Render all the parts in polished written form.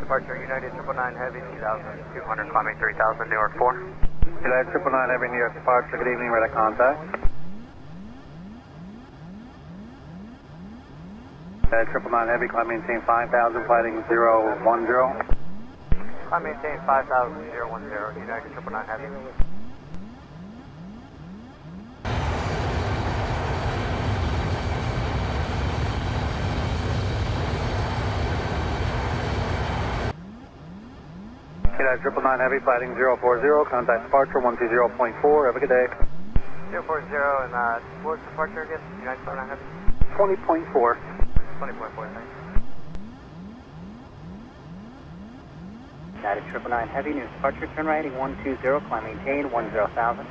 Departure United 999 Heavy 2200, climbing 3000, New York 4. United 999 Heavy, New York departure, good evening, radar contact. United 999 Heavy, climb maintain 5000, fighting 010. Climb maintain 5000, 010, United 999 Heavy. United 999 Heavy, fighting 040, contact departure 120.4, have a good day. 040, and what's departure again? United 999 Heavy? 20.4. 20.4, thanks. United 999 Heavy, news departure, turn right, heading 120, climb maintain 10,000.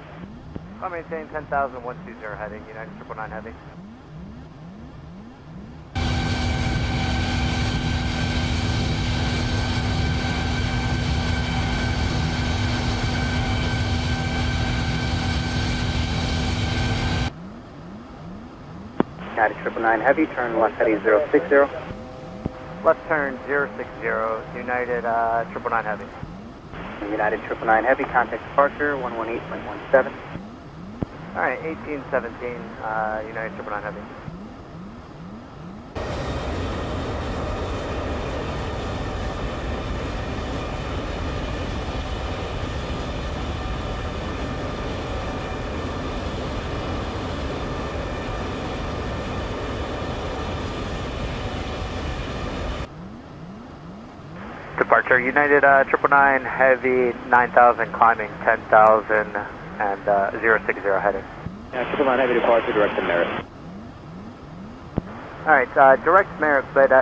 Climb maintain 10,000, 120 heading, United 999 Heavy. United 999 Heavy, turn left heading 060. Left turn 060, United 999 Heavy. United 999 Heavy, contact departure 118.17. Alright, 1817, United 999 Heavy. Departure United 999 Heavy 9000, climbing 10,000 and 060 heading. Yeah, 999 Heavy departure, direct to Merritt. Alright, direct Merritt, but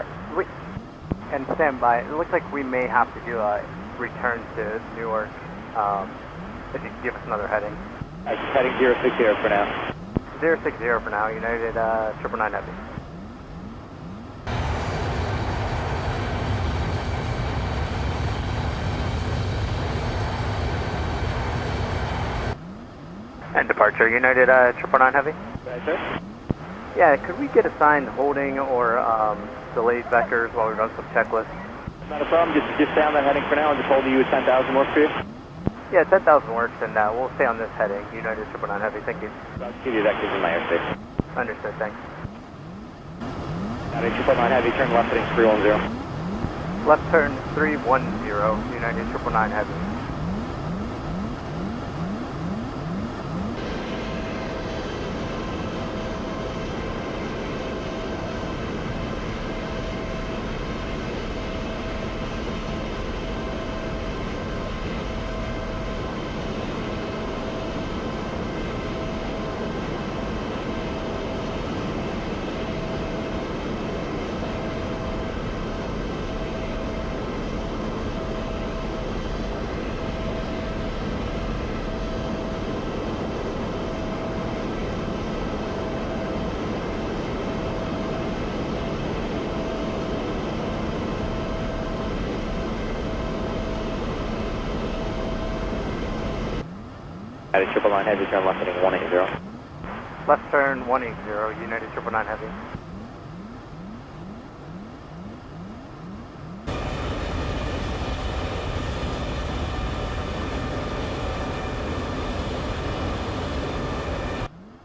and stand by. It looks like we may have to do a return to Newark if you could give us another heading. Heading 060 for now. 060 for now, United 999 Heavy. And departure United 999 Heavy. Right, sir? Yeah, could we get assigned holding or delayed vectors while we run some checklists? Not a problem, just stay on that heading for now and just hold you at 10,000 work for you. Yeah, 10,000 works, and we'll stay on this heading, United 999 Heavy. Thank you. I'll give you that gives you my airspace. Understood, thanks. United 999 Heavy, turn left heading 310. Left turn 310, United 999 Heavy. United 999 Heavy, turn left heading 180. Left turn 180, United 999 Heavy.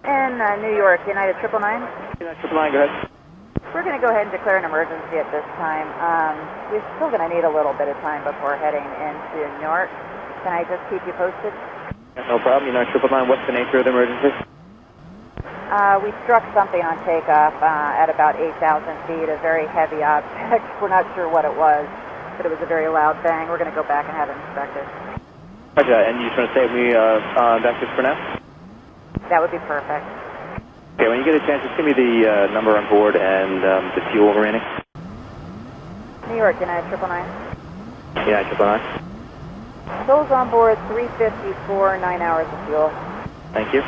In New York, United 999. United 999, go ahead. We're going to go ahead and declare an emergency at this time. We're still going to need a little bit of time before heading into Newark. Can I just keep you posted? No problem, United 999, what's the nature of the emergency? We struck something on takeoff at about 8,000 feet, a very heavy object. We're not sure what it was, but it was a very loud bang. We're going to go back and have it inspected. Roger that, and you just want to stay with me vectors for now? That would be perfect. Okay, when you get a chance, just give me the number on board and the fuel remaining. New York, United 999. United 999. Souls on board 354, 9 hours of fuel. Thank you.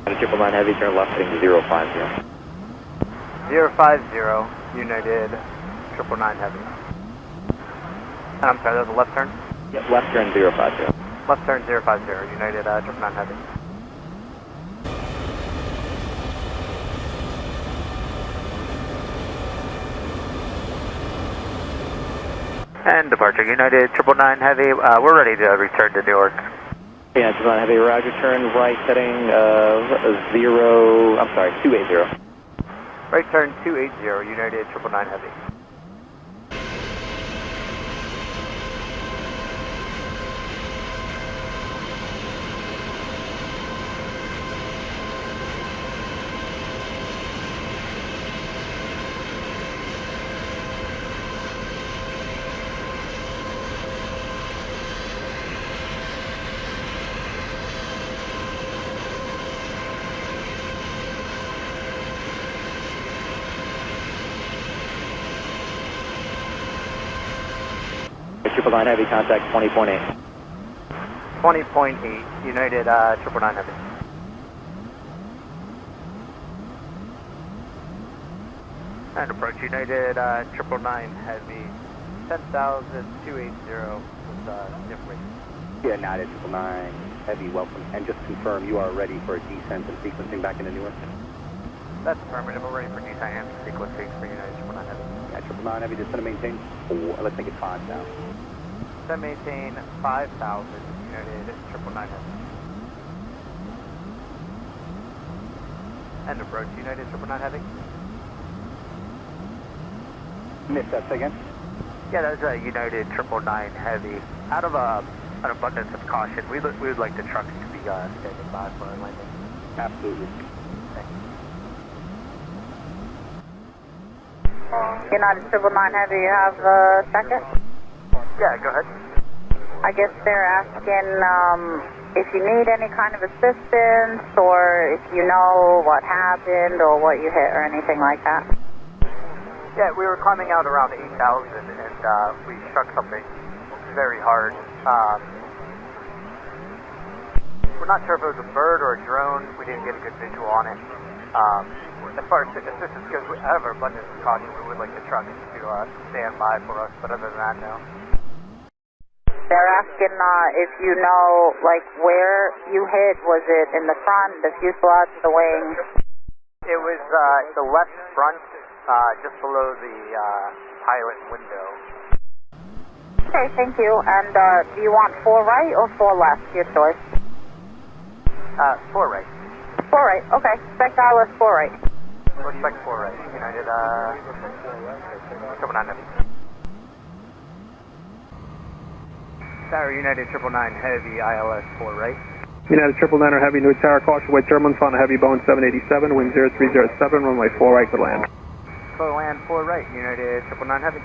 United 999 Heavy, turn left heading 050. 050, United 999 Heavy. And I'm sorry, that was a left turn? Yep, left turn 050. Left turn 050, United 999 Heavy. And departure United 999 Heavy, we're ready to return to Newark. Yeah, 999 Heavy, roger, turn right heading 280. Right turn 280, United 999 Heavy. Triple Nine Heavy, contact 20.8. 20.8, United 999 Heavy. And approach United 999 Heavy, 10,280 with information. United 999 Heavy, welcome. And just confirm you are ready for a descent and sequencing back into Newark. That's affirmative. We're ready for descent and sequencing for United 999 Heavy. Yeah, 999 Heavy, just going to maintain 4, let's make it 5 now. Then maintain 5,000, United 999 Heavy. And approach United 999 Heavy. Missed that, say again? Yeah, that was United 999 Heavy. Out of an abundance of caution, we would like the trucks to be standing by for our landing. Absolutely. United 999 Heavy, you have a second? Yeah, go ahead. I guess they're asking if you need any kind of assistance or if you know what happened or what you hit or anything like that. Yeah, we were climbing out around 8,000 and we struck something very hard. We're not sure if it was a bird or a drone. We didn't get a good visual on it. As far as assistance goes, out of our abundance of caution, we would like the truck to stand by for us, but other than that, no. They're asking if you know, like, where you hit. Was it in the front, the fuselage, the wing? It was the left front, just below the pilot window. Okay, thank you. And do you want 4 right or 4 left? Your choice. 4 right. 4 right, okay. Spec dial is 4 right. Respect 4 right. United 999 Heavy. Tower United 999 Heavy, ILS 4 right. United 999 Heavy, Newark Tower, caution, wait German, found a heavy Boeing 787, wind 0307, runway 4 right, good land. Clear land 4 right, United 999 Heavy.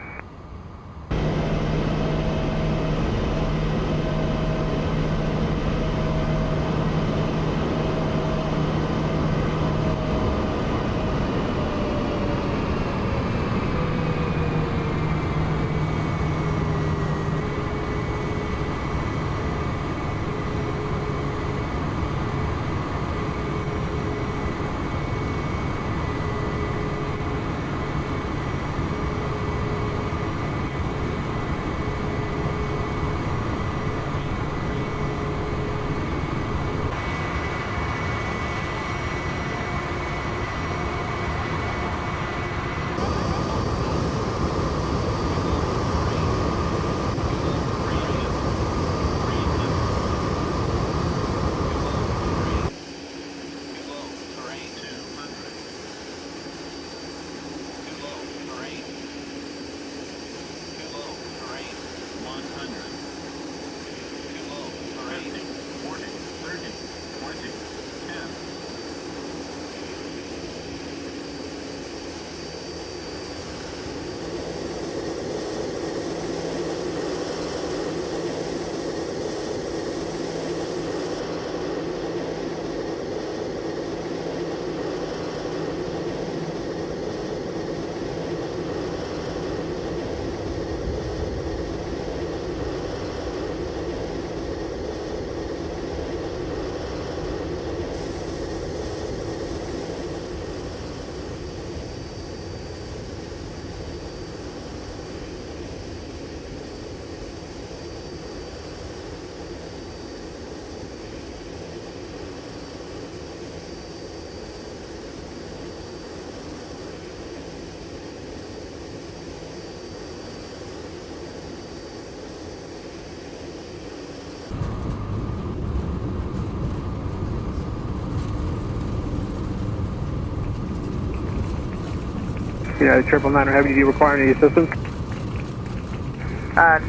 United 999 Heavy, do you require any assistance?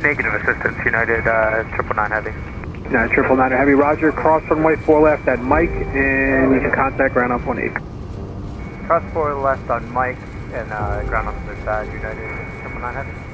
Negative assistance, United 999 Heavy. United 999 Heavy, roger. Cross runway 4 left at Mike, and you can contact ground up 18. Cross 4 left on Mike, and ground on the other side, United 999 Heavy.